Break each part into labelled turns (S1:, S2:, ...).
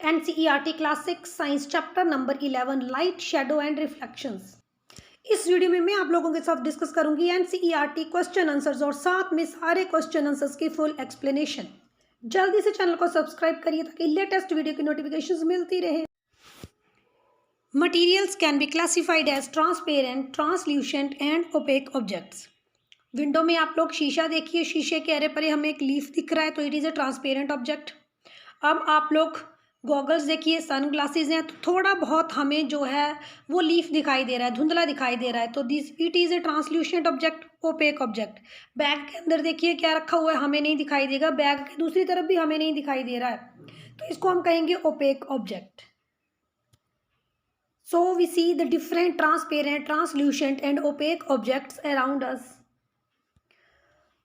S1: NCERT class 6 science chapter number 11 light shadow and reflections. इस video में मैं आप लोगों के साथ डिस्कस करूंगी NCERT क्वेश्चन आंसर्स और साथ में सारे क्वेश्चन आंसर्स की फुल एक्सप्लेनेशन। जल्दी से चैनल को सब्सक्राइब करिए ताकि लेटेस्ट वीडियो की नोटिफिकेशंस मिलती रहे। Materials can be classified as transparent, translucent and opaque objects. Window में आप लोग शीशा देखिए, शीशे के अरे परे हमें एक लीफ दिख रहा है तो it is a transparent object. अब आप लोग गॉगल्स देखिए, सन ग्लासेज हैं, तो थोड़ा बहुत हमें जो है वो लीफ दिखाई दे रहा है, धुंधला दिखाई दे रहा है, तो this it is a translucent object, opaque object. Bag के अंदर देखिए क्या रखा हुआ है, हमें नहीं दिखाई देगा, बैग की दूसरी तरफ भी हमें नहीं दिखाई दे रहा है, तो इसको हम कहेंगे opaque object. So we see the different transparent, translucent and opaque objects around us.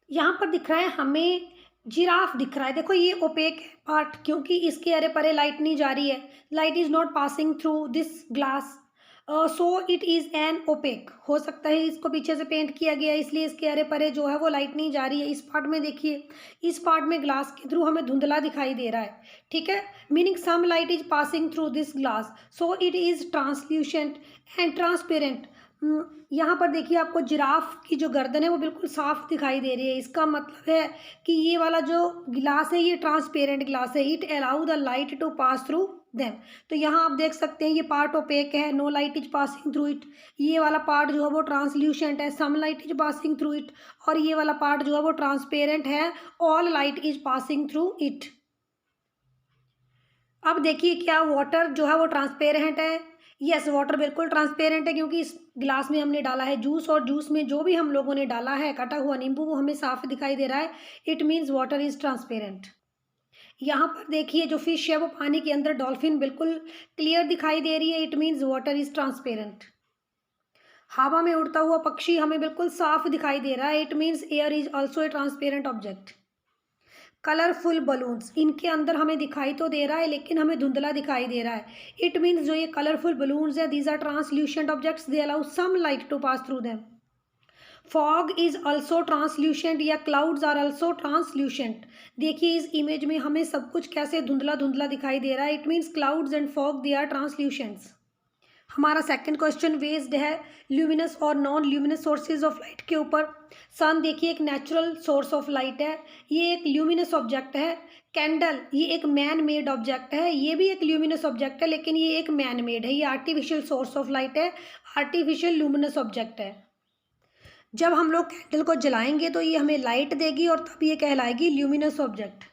S1: यहाँ पर दिख रहा है हमें जिराफ दिख रहा है। देखो ये ओपेक पार्ट, क्योंकि इसके अरे परे लाइट नहीं जा रही है, light is not passing through this glass, so it is an opaque. हो सकता है इसको पीछे से पेंट किया गया है इसलिए इसके अरे परे जो है वो लाइट नहीं जा रही है। इस पार्ट में देखिए, इस पार्ट में ग्लास के थ्रू हमें धुंधला दिखाई दे रहा है, ठीक है, meaning some light is passing through this glass, so it is translucent and transparent. यहाँ पर देखिए आपको जिराफ की जो गर्दन है वो बिल्कुल साफ दिखाई दे रही है। इसका मतलब है कि ये वाला जो गिलास है ये ट्रांसपेरेंट ग्लास है। It allow the light to pass through them. तो यहाँ आप देख सकते हैं ये पार्ट ओपेक है, no light is passing through it. ये वाला पार्ट जो है वो ट्रांसल्यूसेंट है, some light is passing through it. और ये वाला पार्ट जो है वो ट्रांसपेरेंट है, all light is passing through it. अब देखिए क्या वाटर जो है वो ट्रांसपेरेंट है? यस, वाटर बिल्कुल ट्रांसपेरेंट है, क्योंकि इस गिलास में हमने डाला है जूस और जूस में जो भी हम लोगों ने डाला है कटा हुआ नींबू वो हमें साफ दिखाई दे रहा है। It means water is transparent. यहाँ पर देखिए जो फिश है वो पानी के अंदर, डॉल्फिन बिल्कुल क्लियर दिखाई दे रही है। It means water is transparent. हवा में उड़ता हुआ पक्षी हमें बिल्कुल साफ दिखाई दे रहा है। It means air is also a transparent object. Colourful balloons, इनके अंदर हमें दिखाई तो दे रहा है लेकिन हमें धुंधला दिखाई दे रहा है। इट मीन्स जो ये कलरफुल बलून्स है, these are translucent objects, they allow some light to pass through them. Fog is also translucent या क्लाउड्स आर ऑल्सो ट्रांसल्यूसेंट। देखिए इस इमेज में हमें सब कुछ कैसे धुंधला धुंधला दिखाई दे रहा है। It means clouds and fog they are translucents. हमारा सेकंड क्वेश्चन बेस्ड है ल्यूमिनस और non luminous sources of light के ऊपर। सन देखिए एक नेचुरल सोर्स ऑफ लाइट है, ये एक ल्यूमिनस ऑब्जेक्ट है। कैंडल ये एक मैन मेड ऑब्जेक्ट है, ये भी एक ल्यूमिनस ऑब्जेक्ट है लेकिन ये एक मैन मेड है, ये आर्टिफिशियल सोर्स ऑफ लाइट है, आर्टिफिशियल ल्यूमिनस ऑब्जेक्ट है। जब हम लोग कैंडल को जलाएंगे तो ये हमें लाइट देगी और तब ये कहलाएगी ल्यूमिनस ऑब्जेक्ट।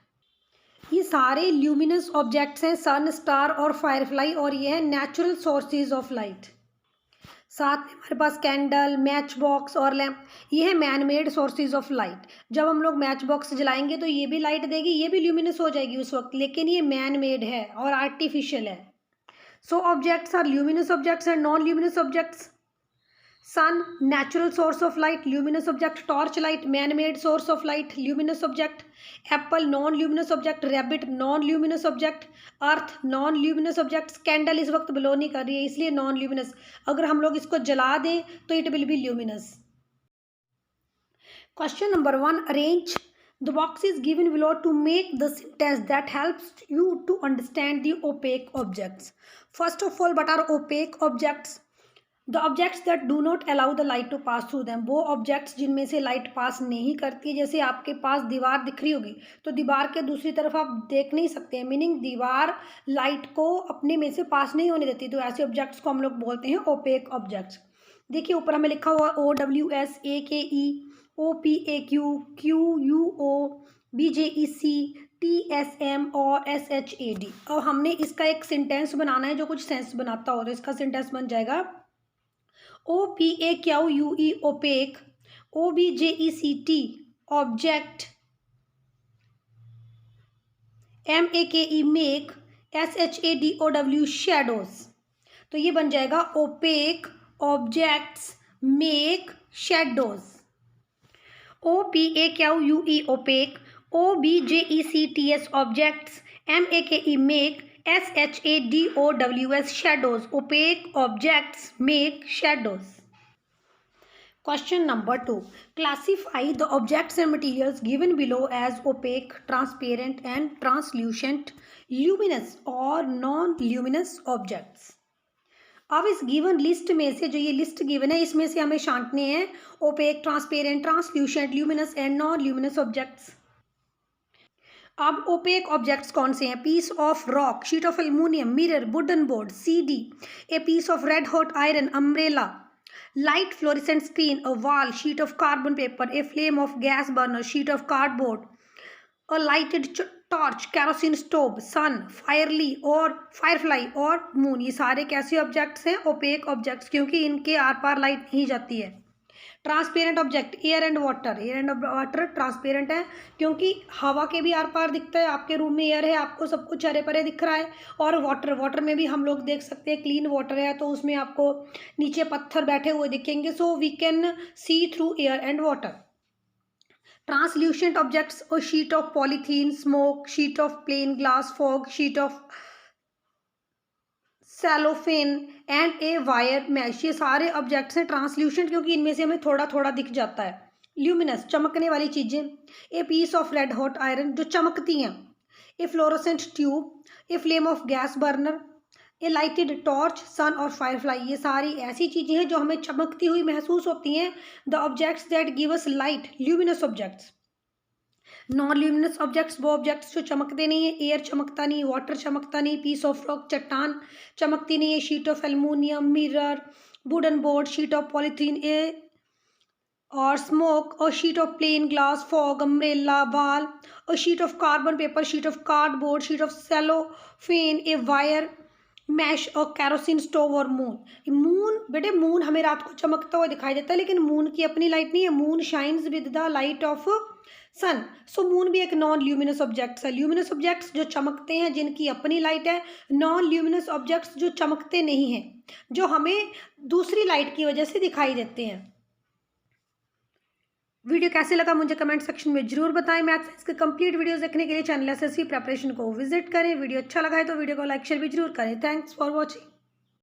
S1: ये सारे ल्यूमिनस ऑब्जेक्ट्स हैं, सन, स्टार और फायरफ्लाई, और ये है नेचुरल सोर्सेज ऑफ लाइट। साथ में हमारे पास कैंडल, मैच बॉक्स और लैम्प, ये है man made sources of light. जब हम लोग मैच बॉक्स जलाएंगे तो ये भी लाइट देगी, ये भी ल्यूमिनस हो जाएगी उस वक्त, लेकिन ये मैन मेड है और आर्टिफिशियल है। So objects are luminous objects and non luminous objects. Sun natural source of light, luminous object. Torch light man made source of light, luminous object. Apple non luminous object, rabbit non luminous object, earth non luminous objects. Candle इस वक्त blow नहीं कर रही है इसलिए non luminous, अगर हम लोग इसको जला दें तो it will be luminous. Question number 1, arrange the box is given below to make the sentence that helps you to understand the opaque objects. First of all, what are opaque objects? The objects that do not allow the light to pass through them, वो objects जिनमें से light pass नहीं करती। जैसे आपके पास दीवार दिख रही होगी तो दीवार के दूसरी तरफ आप देख नहीं सकते हैं, मीनिंग दीवार लाइट को अपने में से पास नहीं होने देती, तो ऐसे ऑब्जेक्ट्स को हम लोग बोलते हैं ओपेक ऑब्जेक्ट्स। देखिए ऊपर हमें लिखा हुआ OWSAKE, OPAQ, QUO, BJEC, TSM और SHAD। और हमने इसका एक सेंटेंस बनाना है जो कुछ सेंस बनाता हो, तो इसका सेंटेंस बन जाएगा OPAQUE opaque, OBJECT object, MAKE make, SHADOW shadows. तो ये बन जाएगा opaque objects make shadows. OPAQUE opaque, OBJECTS objects, MAKE make, SHADOWS shadows, opaque objects make shadows. Question number 2. Classify the objects and materials given below as opaque, transparent and translucent, luminous और non-luminous objects. अब इस given list में से जो ये list given है इसमें से हमें छांटने हैं opaque, transparent, translucent, luminous and non luminous objects. अब ओपेक ऑब्जेक्ट्स कौन से हैं? Piece of rock, sheet of aluminium, mirror, wooden board, CD, a piece of red hot iron, umbrella, light fluorescent screen, a wall, sheet of carbon paper, a flame of gas burner, sheet of cardboard, a lighted torch, kerosene stove, sun, firefly और moon। ये सारे कैसे objects हैं? Opaque objects, क्योंकि इनके are par light नहीं जाती है। Transparent object, air and water transparent है क्योंकि हवा के भी आर पार दिखता है। आपके रूम में एयर है, आपको सब कुछ हरे भरे दिख रहा है। और वाटर में भी हम लोग देख सकते हैं, क्लीन वाटर है तो उसमें आपको नीचे पत्थर बैठे हुए दिखेंगे, so we can see through air and water. Translucent objects, और sheet of polythene, smoke, sheet of plain glass, fog, sheet of cellophane and a wire mesh, ये सारे ऑब्जेक्ट्स हैं ट्रांसल्यूशेंट क्योंकि इनमें से हमें थोड़ा थोड़ा दिख जाता है। ल्यूमिनस, चमकने वाली चीज़ें, a piece of red hot iron, जो चमकती हैं, a fluorescent tube, a flame of gas burner, a lighted torch, sun और फायरफ्लाई, ये सारी ऐसी चीज़ें हैं जो हमें चमकती हुई महसूस होती हैं। The objects that give us light, luminous objects. Non luminous objects, वो ऑब्जेक्ट्स जो चमकते नहीं है, एयर चमकता नहीं, वाटर चमकता नहीं, पीस ऑफ रॉक, चट्टान चमकती नहीं है, sheet of aluminium, mirror, wooden board, sheet of polythene, a और स्मोक, और sheet of plain glass, fog, umbrella, wall, और sheet of carbon paper, sheet of cardboard, sheet of cellophane, a wire mesh, और kerosene stove और moon बेटे moon हमें रात को चमकता हुआ दिखाई देता है, लेकिन मून की अपनी लाइट नहीं है। Moon shines with the light of sun, so moon भी एक नॉन ल्यूमिनस ऑब्जेक्ट्स है। ल्यूमिनस ऑब्जेक्ट्स जो चमकते हैं, जिनकी अपनी लाइट है। नॉन ल्यूमिनस ऑब्जेक्ट्स जो चमकते नहीं हैं, जो हमें दूसरी लाइट की वजह से दिखाई देते हैं। वीडियो कैसे लगा मुझे कमेंट सेक्शन में जरूर बताएं। मैथ साइंस के कंप्लीट वीडियोस देखने के लिए चैनल एसएससी प्रिपरेशन को विजिट करें। वीडियो अच्छा लगा है तो वीडियो को लाइक शेयर भी जरूर करें। Thanks for watching.